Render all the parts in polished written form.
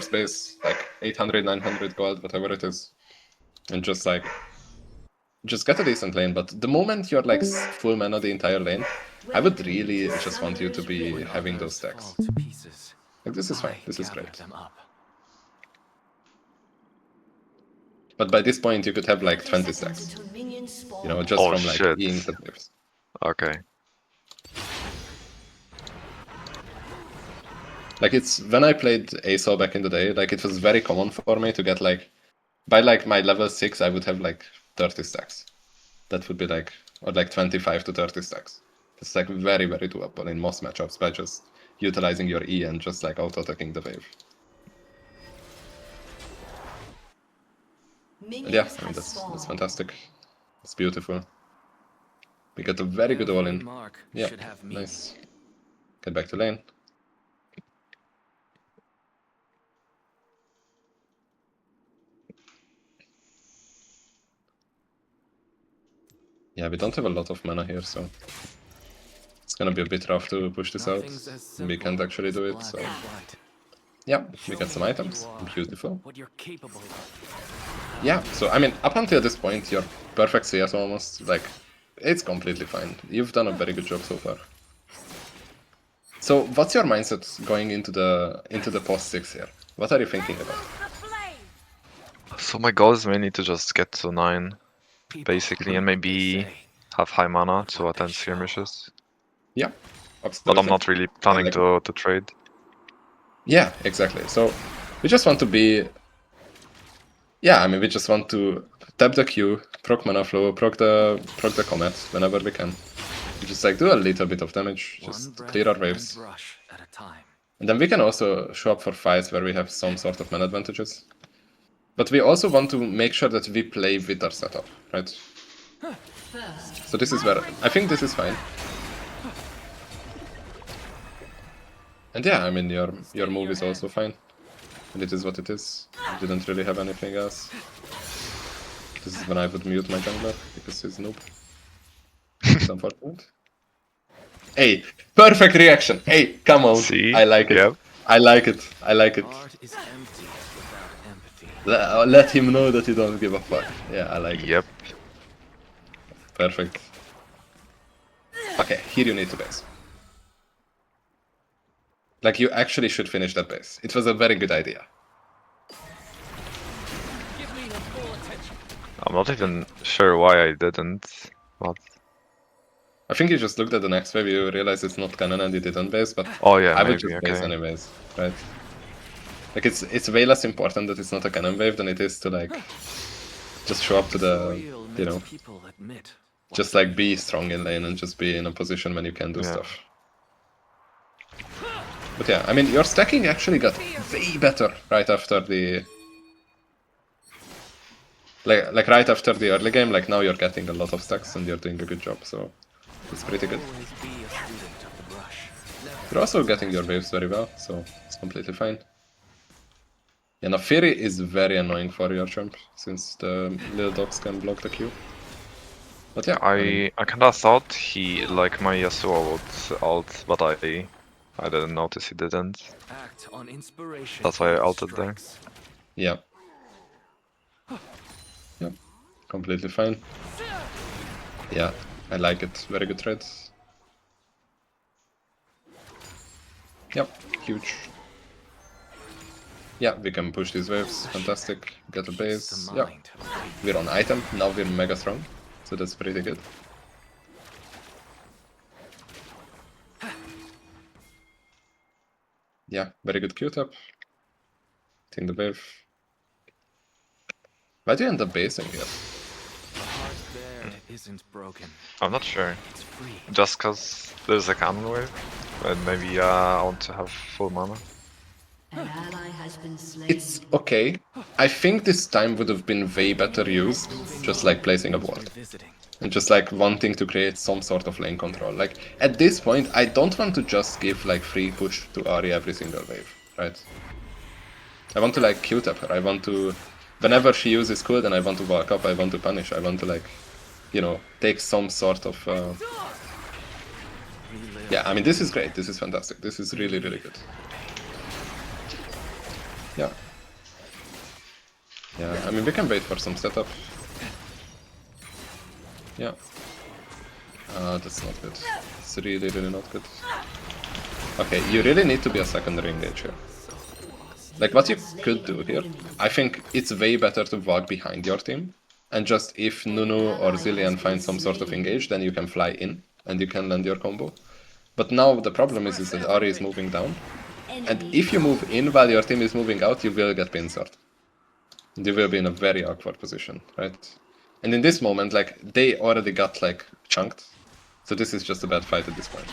next base, like 800, 900 gold, whatever it is. And just like, just get a decent lane. But the moment you're like full mana the entire lane, I would really just want you to be having those stacks. Like, this is fine, this is great. But by this point, you could have like 20 stacks. You know, just from like being the waves. Okay. Like, it's when I played ASO back in the day, like it was very common for me to get like, by like my level 6, I would have like 30 stacks. That would be like, or like 25 to 30 stacks. It's like very, very doable in most matchups by just utilizing your E and just like auto-attacking the wave. And yeah, I mean, that's fantastic. It's beautiful. We get a very good all-in. Yeah, nice. Get back to lane. Yeah, we don't have a lot of mana here, so it's gonna be a bit rough to push this out. We can't actually do it, so yeah, we get some items. Beautiful. Yeah, so I mean, up until this point, you're perfect CS almost. Like, it's completely fine. You've done a very good job so far. So, what's your mindset going into the post 6 here? What are you thinking about? So my goal is mainly to just get to 9, basically, and maybe have high mana to attend skirmishes. Yeah, absolutely. But I'm not really planning to trade. Yeah, exactly. So we just want to be... Yeah, I mean, we just want to tap the Q, proc mana flow, proc the comet whenever we can. We just like do a little bit of damage, just to clear our waves. And then we can also show up for fights where we have some sort of mana advantages. But we also want to make sure that we play with our setup, right? So this is where... I think this is fine. And yeah, I mean, your move is also fine. And it is what it is. I didn't really have anything else. This is when I would mute my jungler, because he's noob. It's unfortunate. Hey, perfect reaction! Hey, come on! See? I like it. Yep. I like it. I like it. Let him know that you don't give a fuck. Yeah, I like it. Yep. Perfect. Okay, here you need to base. Like, you actually should finish that base. It was a very good idea. I'm not even sure why I didn't, but... I think you just looked at the next wave, you realized it's not canon and you didn't base, but oh yeah, I would maybe, just base okay. anyways, right? Like, it's way less important that it's not a canon wave than it is to, like, just show up to the, you know, just, like, be strong in lane and just be in a position when you can do stuff. But yeah, I mean, your stacking actually got way better right after the... Like right after the early game, like now you're getting a lot of stacks and you're doing a good job, so it's pretty good. You're also getting your waves very well, so it's completely fine. Yeah, now Fury is very annoying for your champ, since the little dogs can block the Q. But yeah, I kinda thought he, like, my Yasuo would ult, but I didn't notice he didn't. That's why I ulted there. Yeah. Yeah, completely fine. Yeah, I like it. Very good trade. Yep, huge. Yeah, we can push these waves. Fantastic. Get a base. Yeah. We're on item. Now we're mega strong. So that's pretty good. Yeah, very good Q-tap. Think the wave. Why do you end up basing here? I'm not sure. Just cause there's a cannon wave, and maybe I want to have full mana. It's okay. I think this time would have been way better used, just like placing a ward. And just like wanting to create some sort of lane control. Like, at this point, I don't want to just give like free push to Ahri every single wave, right? I want to like Q-tap her, I want to... Whenever she uses cooldown, I want to walk up, I want to punish, I want to like, you know, take some sort of... Yeah, I mean, this is great, this is fantastic, this is really, really good. Yeah. Yeah, I mean, we can wait for some setup. Yeah. That's not good. It's really, really not good. Okay, you really need to be a secondary engage here. Like, what you could do here, I think it's way better to walk behind your team, and just if Nunu or Zilean find some sort of engage, then you can fly in, and you can land your combo. But now the problem is that Ahri is moving down, and if you move in while your team is moving out, you will get pincered. You will be in a very awkward position, right? And in this moment, like, they already got, like, chunked, so this is just a bad fight at this point.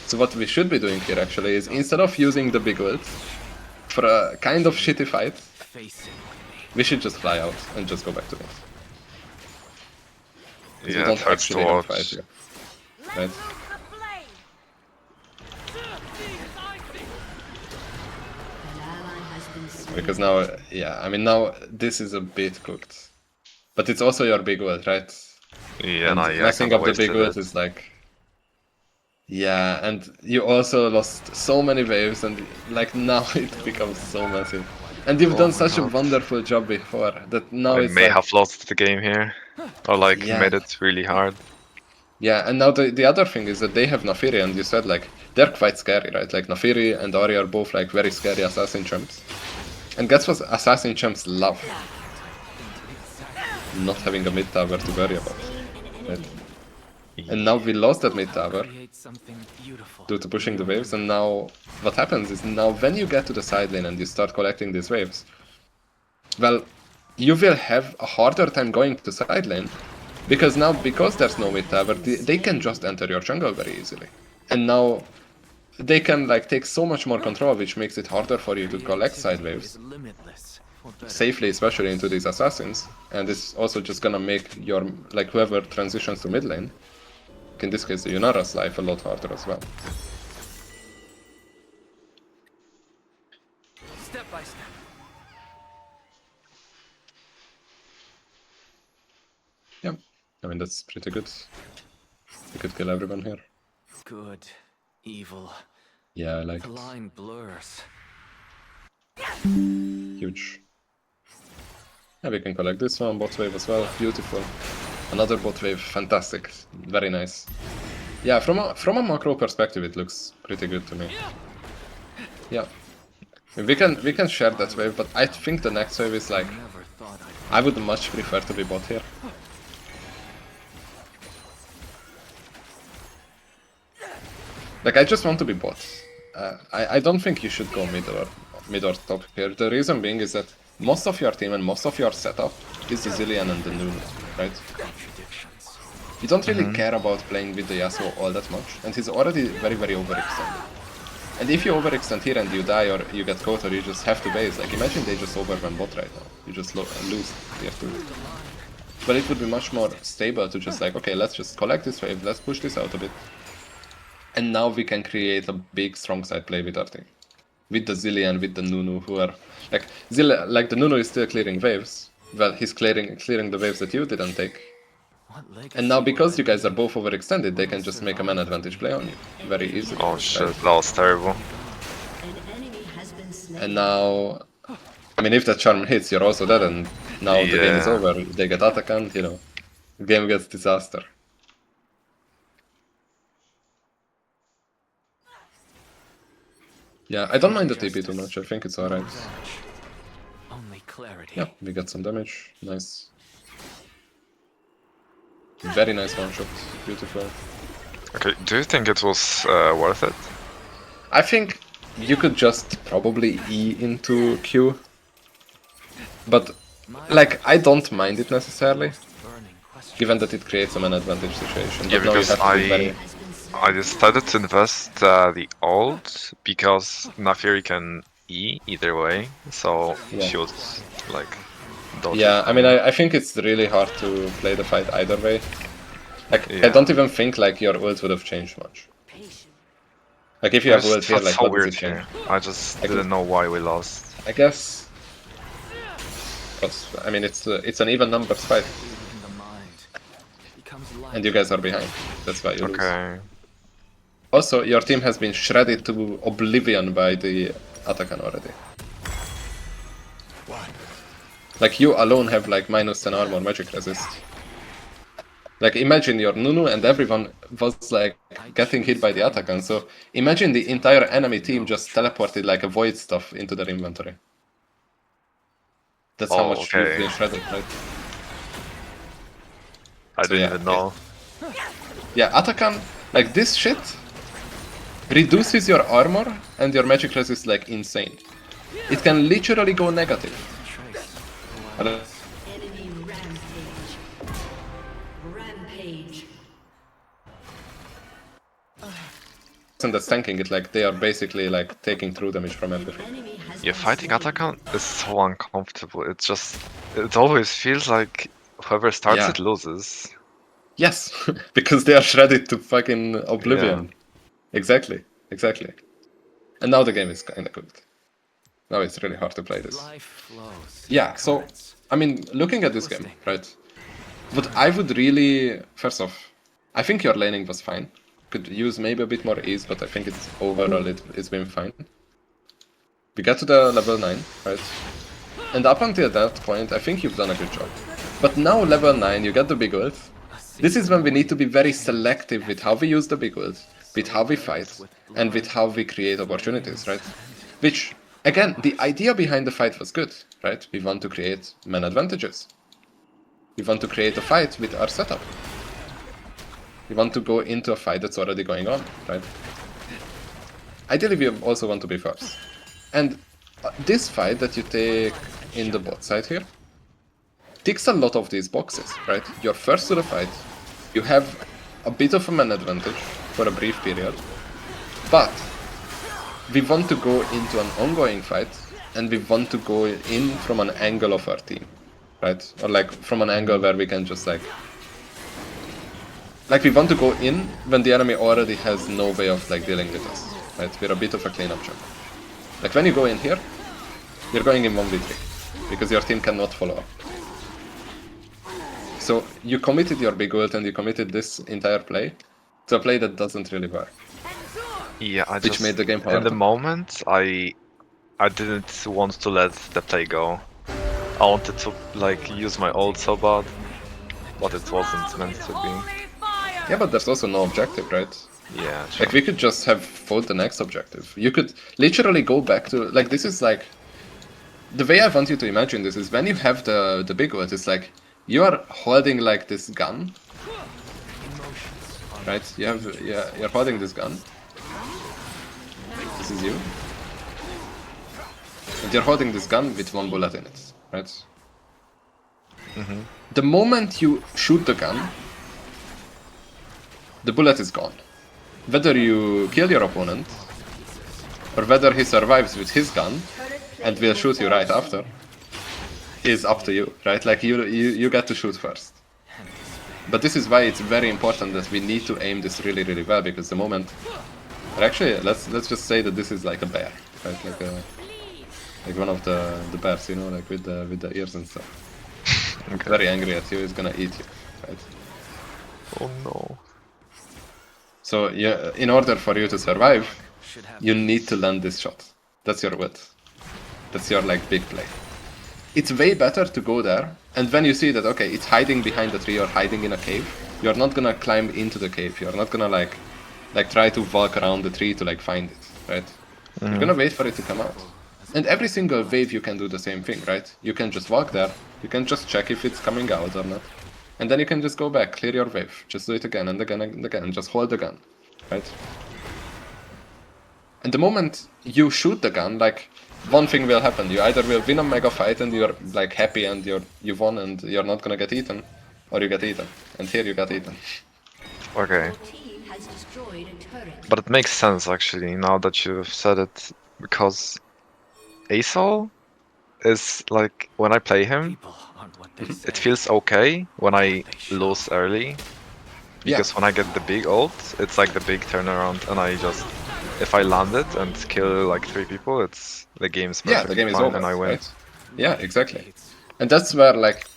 So what we should be doing here, actually, is instead of using the big ult for a kind of shitty fight, we should just fly out and just go back to it. So Yeah, we don't actually have a fight watch. here, right? Because now, yeah, I mean, now this is a bit cooked. But it's also your big ult, right? Yeah, And no, yeah, messing kinda up the big wasted ult it. is like... Yeah, and you also lost so many waves, and like now it becomes so massive. And you've Oh done my such a God. wonderful job before, that now I it's may like... have lost the game here. Or like Yeah. made it really hard. Yeah, and now the other thing is that they have Nafiri, and you said like, they're quite scary, right? Like Nafiri and Ahri are both like very scary assassin champs. And guess what assassin champs love? Not having a mid tower to worry about, right? And now we lost that mid tower due to pushing the waves, and now what happens is now when you get to the side lane and you start collecting these waves, well, you will have a harder time going to side lane, because now, because there's no mid tower, they can just enter your jungle very easily. And now they can like take so much more control, which makes it harder for you to collect side waves safely, especially into these assassins. And it's also just gonna make your, like, whoever transitions to mid lane, in this case the Yunara's life, a lot harder as well. Step by step. Yeah, I mean, that's pretty good. We could kill everyone here. Good, evil. Yeah, I like The it. line blurs. Huge. Yeah, we can collect this one, bot wave as well, beautiful. Another bot wave, fantastic, very nice. Yeah, from a macro perspective it looks pretty good to me. Yeah. We can share that wave, but I think the next wave is like... Never thought I would much prefer to be bot here. Like, I just want to be bot. I don't think you should go mid or top here. The reason being is that most of your team and most of your setup is the Zilean and the Nunu, right? contradictions. You don't really care about playing with the Yasuo all that much, and he's already very, very overextended. And if you overextend here and you die or you get caught or you just have to base, like imagine they just overrun bot right now. You just lose tier 2. But it would be much more stable to just like, okay, let's just collect this wave, let's push this out a bit. And now we can create a big strong side play with our team. With the Zilean, with the Nunu, who are... Like, the Nunu is still clearing waves. Well, he's clearing the waves that you didn't take. And now, because you guys are both overextended, they can just make a man advantage play on you. Very easily. Oh shit, that was terrible. And now... I mean, if that charm hits, you're also dead, and now the game is Yeah. over. They get attacked, you know. The game gets disaster. Yeah, I don't mind the TP too much, I think it's alright. Only clarity. Yeah, we got some damage, nice. Very nice one shot, beautiful. Okay, do you think it was worth it? I think you could just probably E into Q. But, like, I don't mind it necessarily, Burning question. given that it creates an advantage situation. Yeah, But now you because have to be very... I decided to invest the ult because Nafiri can E either way, so Yeah. she would like dodge Yeah, it. I mean, I think it's really hard to play the fight either way. Like, I Yeah. don't even think, like, your ult would have changed much. Like, if you have It ult here, felt like, so what does weird it change? here. I just Like, didn't know why we lost. I guess... Because, I mean, it's an even numbers fight, In the mind. Becomes light. and you guys are behind. That's why you lose. Okay. Also, your team has been shredded to oblivion by the Atakan already. Like, you alone have like -10 armor magic resist. Like, imagine your Nunu and everyone was like getting hit by the Atakan, so imagine the entire enemy team just teleported like a void stuff into their inventory. That's how Oh, much you've okay. been shredded, right? I So, didn't yeah, even know. Yeah, Atakan, like this shit, reduces your armor and your magic resist like insane. It can literally go negative. I don't- Enemy rampage. Rampage. That's tanking it, like they are basically like taking true damage from everything. Enemy has Yeah, been fighting slain. Atakan is so uncomfortable. It always feels like whoever starts Yeah. it loses. Yes, because they are shredded to fucking oblivion. Exactly, exactly. And now the game is kinda cooked. Now it's really hard to play this. Life flows. Yeah, so, I mean, looking at this game, right? What I would really, first off, I think your laning was fine. Could use maybe a bit more ease, but I think it's overall it's been fine. We get to the level 9, right? And up until that point, I think you've done a good job. But now level 9, you get the big ult. This is when we need to be very selective with how we use the big ult, with how we fight, and with how we create opportunities, right? Which, again, the idea behind the fight was good, right? We want to create man advantages. We want to create a fight with our setup. We want to go into a fight that's already going on, right? Ideally, we also want to be first. And this fight that you take in the bot side here ticks a lot of these boxes, right? You're first to the fight, you have a bit of a man advantage for a brief period, but we want to go into an ongoing fight, and we want to go in from an angle of our team, right? Or like from an angle where we can just like we want to go in when the enemy already has no way of like dealing with us, right? We're a bit of a cleanup job. Like when you go in here, you're going in 1v3, because your team cannot follow up. So you committed your big ult and you committed this entire play to a play that doesn't really work. Yeah, I Which just made the game in the harder. moment I didn't want to let the play go. I wanted to like use my ult so bad, but it wasn't meant to be. Yeah, but there's also no objective, right? Yeah, true. Like we could just have fought the next objective. You could literally go back to like this is like the way I want you to imagine this is when you have the big ult, it's like you are holding like this gun, right? You're holding this gun. This is you, and you're holding this gun with one bullet in it, right? The moment you shoot the gun, the bullet is gone. Whether you kill your opponent, or whether he survives with his gun, and will shoot you right after, is up to you, right? Like you get to shoot first. But this is why it's very important that we need to aim this really, really well, because the moment... Or actually, let's just say that this is like a bear, right? Like one of the bears, you know, like with the ears and stuff. Okay. Very angry at you, is gonna eat you, right? Oh no. So yeah, in order for you to survive, you need to land this shot. That's your wit. That's your like big play. It's way better to go there, and when you see that okay, it's hiding behind a tree or hiding in a cave, you're not gonna climb into the cave. You're not gonna like try to walk around the tree to like find it, right? You're gonna wait for it to come out. And every single wave you can do the same thing, right? You can just walk there, you can just check if it's coming out or not. And then you can just go back, clear your wave, just do it again and again and again, and just hold the gun, right? And the moment you shoot the gun, like, one thing will happen. You either will win a mega fight and you're like happy and you won and you're not gonna get eaten, or you get eaten. And here you got eaten. Okay. Your team has destroyed a turret. But it makes sense actually now that you've said it, because Asol is like when I play him, People aren't what they say. it feels okay when I lose early. Because when I get the big ult, it's like the big turnaround, and I just if I land it and kill like 3 people, it's the game's perfectly Yeah, the game is fine over, and I win. right? Yeah, exactly. And that's where like,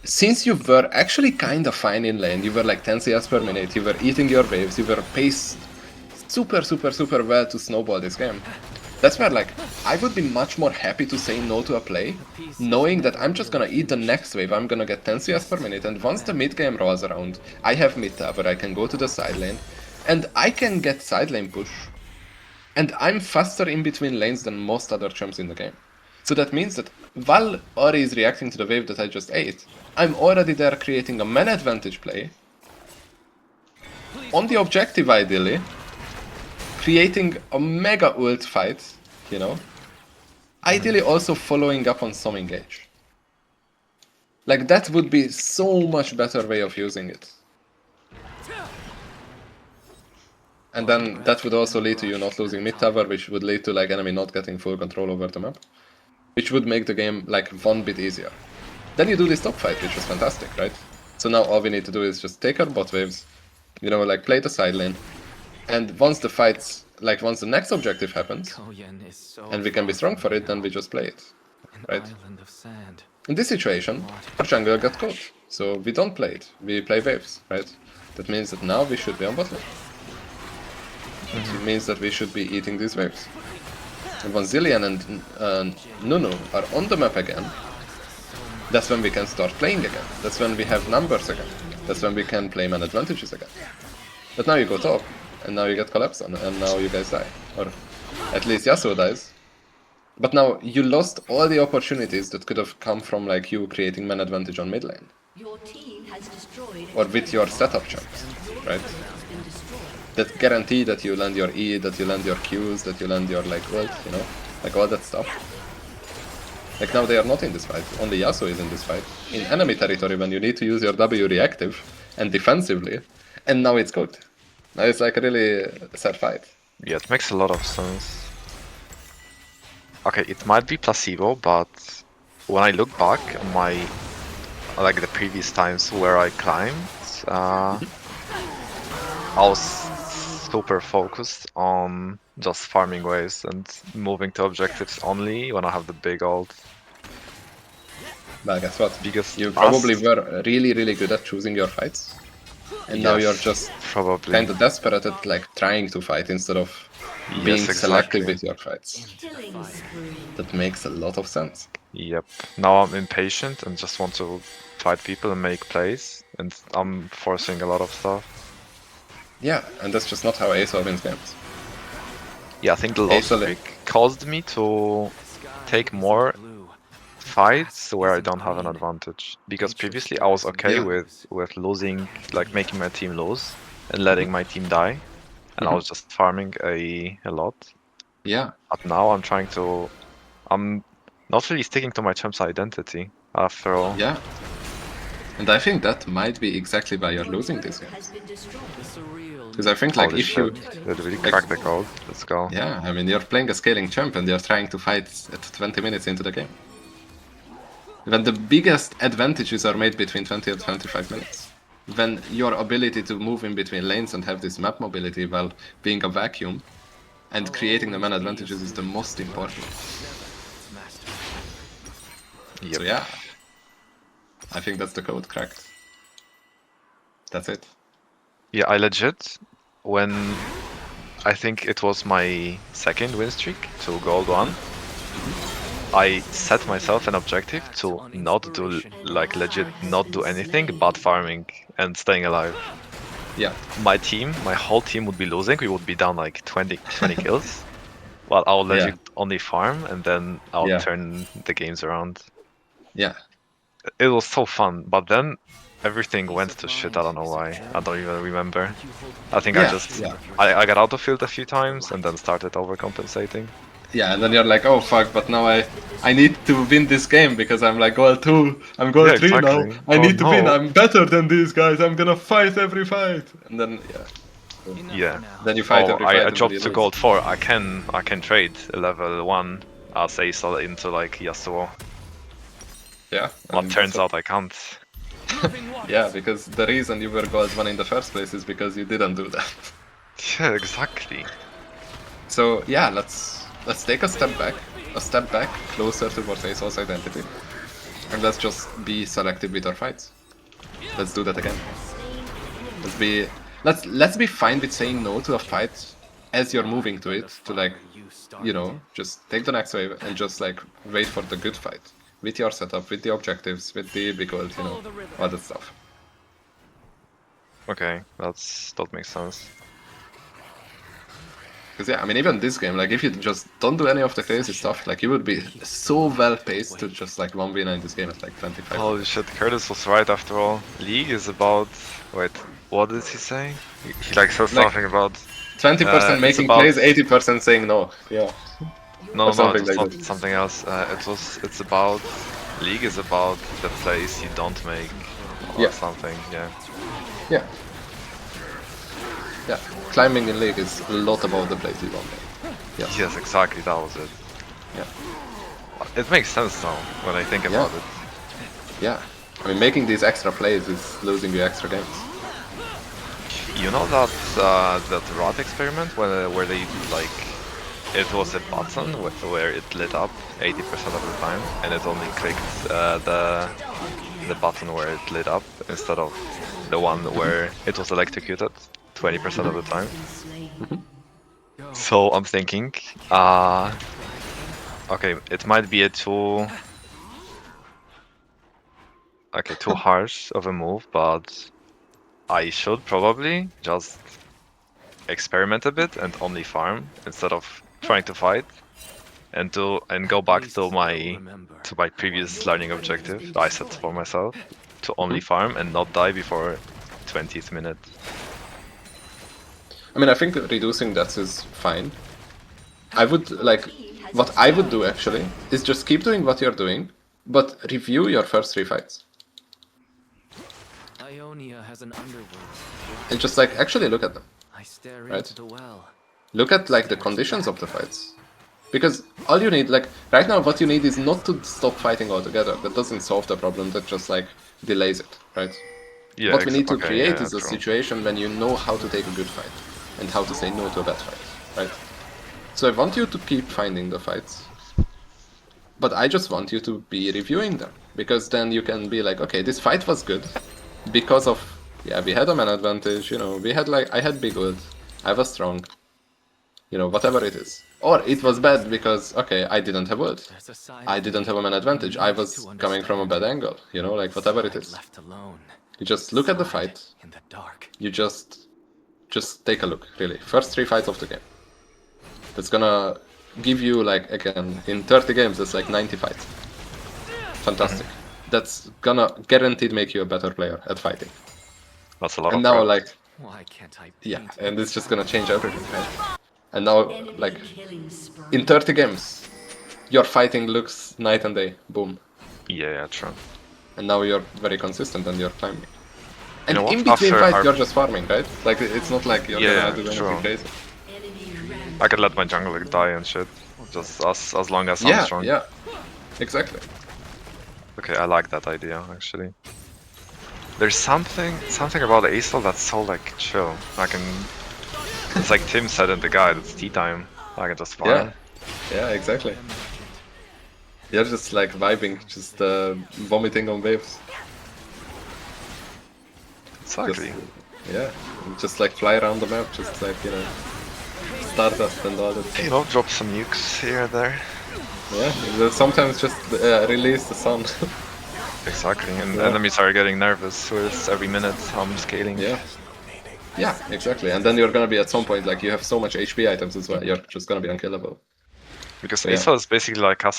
since you were actually kind of fine in lane, you were like 10 CS per minute, you were eating your waves, you were paced super, super, super well to snowball this game. That's where, like, I would be much more happy to say no to a play, knowing that I'm just gonna eat the next wave, I'm gonna get 10 CS per minute, and once the mid game rolls around, I have mid tab where I can go to the side lane, and I can get side lane push. And I'm faster in between lanes than most other champs in the game. So that means that while Ori is reacting to the wave that I just ate, I'm already there creating a man advantage play, on the objective ideally, creating a mega ult fight, you know, ideally also following up on some engage. Like, that would be so much better way of using it. And then that would also lead to you not losing mid tower, which would lead to like enemy not getting full control over the map, which would make the game like one bit easier. Then you do this top fight, which was fantastic, right? So now all we need to do is just take our bot waves, you know, like play the side lane, and once the fights, like once the next objective happens, Koyan is so and we can be strong for it, then we just play it, an right? island of sand. In this situation, our jungle got caught, so we don't play it, we play waves, right? That means that now we should be on bot lane. It means that we should be eating these waves. And when Zillion and Nunu are on the map again, that's when we can start playing again. That's when we have numbers again. That's when we can play man advantages again. But now you go top, and now you get collapsed on, and now you guys die. Or at least Yasuo dies. But now you lost all the opportunities that could have come from like you creating man advantage on mid lane. Your team has destroyed a Or with turret. your setup champs, right? Has been destroyed. That guarantee that you land your E, that you land your Qs, that you land your like ult, you know? Like all that stuff. Like now they are not in this fight, only Yasuo is in this fight. In enemy territory when you need to use your W reactive and defensively, and now it's good. Now it's like a really sad fight. Yeah, it makes a lot of sense. Okay, it might be placebo, but when I look back on my, like the previous times where I climbed, I was super focused on just farming waves and moving to objectives only when I have the big ult. But guess what? Because You last- probably were really good at choosing your fights. And now Yes, you're just probably. kind of desperate at like trying to fight instead of being Yes, selective exactly. with your fights. Killing spree. That makes a lot of sense. Yep. Now I'm impatient and just want to fight people and make plays, and I'm forcing a lot of stuff. Yeah, and that's just not how ASO wins games. Yeah, I think the loss Totally. streak caused me to take more Blue. fights where I don't have an advantage. Because previously I was okay Yeah. with losing, like making my team lose and letting my team die, and I was just farming a lot. Yeah, But now I'm not really sticking to my champ's identity after all. yeah. And I think that might be exactly why you're losing this game. Has been destroyed. The surreal. Because I think like Holy if you... shit, did really crack the code. Let's go. Yeah, I mean, you're playing a scaling champ and you're trying to fight at 20 minutes into the game. When the biggest advantages are made between 20 and 25 minutes. When your ability to move in between lanes and have this map mobility while being a vacuum and creating the man advantages is the most important. Master. Yep. So yeah, I think that's the code cracked. That's it. Yeah, I legit, when I think it was my second win streak to gold 1, I set myself an objective to not do, like legit not do anything but farming and staying alive. Yeah, My team, my whole team would be losing, we would be down like 20 kills, while I'll legit only farm and then I'll Yeah. turn the games around. yeah. It was so fun, but then everything went to shit, I don't know why, I don't even remember. I think Yeah, I just, yeah. I got out of field a few times and then started overcompensating. Yeah, and then you're like, oh fuck, but now I need to win this game because I'm like goal 2, I'm goal Yeah, 3 now, exactly. I Oh, need to win, no. I'm better than these guys, I'm gonna fight every fight. And then, yeah, Yeah. then you fight Oh, every fight. I and then dropped you to lose. gold 4. I can trade level 1 as Ace into like Yasuo. Yeah. But and turns so- out I can't. Yeah, because the reason you were gold 1 in the first place is because you didn't do that. Yeah, exactly. So yeah, let's take a step back, closer towards ASOS identity. And let's just be selective with our fights. Let's do that again. Let's be fine with saying no to a fight as you're moving to it, to like you start. you know, just take the next wave and just like wait for the good fight with your setup, with the objectives, with the big ult, you know, all that stuff. Okay, that makes sense. Because yeah, I mean, even this game, like if you just don't do any of the crazy stuff, like you would be so well paced to just like 1v9 this game at like 25. Holy shit, Curtis was right after all. League is about... Wait, what did he say? He like said Like- something about... 20% it's making about- plays, 80% saying no. Yeah. No, or no, it something was like not that. something else. It's about... League is about the plays you don't make. Or Yeah. something, yeah. Yeah. Yeah. Climbing in League is a lot about the plays you don't make. Yes. Yes, exactly, that was it. Yeah. It makes sense now, when I think about it. Yeah. I mean, making these extra plays is losing you extra games. You know that that rat experiment where they like it was a button where it lit up 80% of the time, and it only clicked the button where it lit up instead of the one where it was electrocuted 20% of the time. So I'm thinking, okay, it might be a too harsh of a move, but I should probably just experiment a bit and only farm instead of trying to fight, and go back to my previous learning objective I set for myself to only farm and not die before 20th minute. I mean, I think reducing deaths is fine. I would like, what I would do actually is just keep doing what you're doing, but review your first 3 fights. Ionia has an underworld. And just like actually look at them. I stare Right. into the well. Look at like the conditions of the fights. Because all you need, like right now what you need is not to stop fighting altogether. That doesn't solve the problem, that just like delays it, right? Yeah, What we need to okay, create yeah, is a true. situation when you know how to take a good fight and how to say no to a bad fight, right? So I want you to keep finding the fights, but I just want you to be reviewing them, because then you can be like, okay, this fight was good because of, yeah, we had a man advantage, you know, we had like, I had big ult, I was strong, you know, whatever it is. Or it was bad because, okay, I didn't have ult, There's a side I of me didn't have a man advantage, I needs was to coming from a bad understand. angle, you know, like whatever it Side is. left alone. You just look at the Side fight, in the dark. you just take a look, really. First 3 fights of the game. That's gonna give you, like, again, in 30 games, that's like 90 fights. Fantastic. That's gonna guaranteed make you a better player at fighting. That's a lot And of now, prep. like, Why can't I yeah, paint and it's just gonna change outside? everything, right? And now, Enemy like, killing spree. in 30 games, your fighting looks night and day. Boom. Yeah, true. And now you're very consistent and you're climbing. And know what? in between After fights, our- you're just farming, right? Like, it's not like you're Yeah, gonna do anything true. crazy. Enemy rampage. I could let my jungler die and shit, just as long as I'm Yeah, strong. yeah. Exactly. Okay, I like that idea actually. There's something about Acel that's so like chill. I can. It's like Tim said in the guide. It's tea time. I can just farm. Yeah. Yeah, exactly. You're just like vibing, just vomiting on waves. Exactly. Just, yeah, just like fly around the map, just like, you know, Stardust and all that You stuff. know, drop some nukes here and there. Yeah, sometimes just release the sun. Exactly, and Yeah. enemies are getting nervous with every minute I'm scaling. Yeah. Yeah, exactly. And then you're gonna be at some point, like, you have so much HP items as well, you're just gonna be unkillable. Because Yeah. Acel is basically like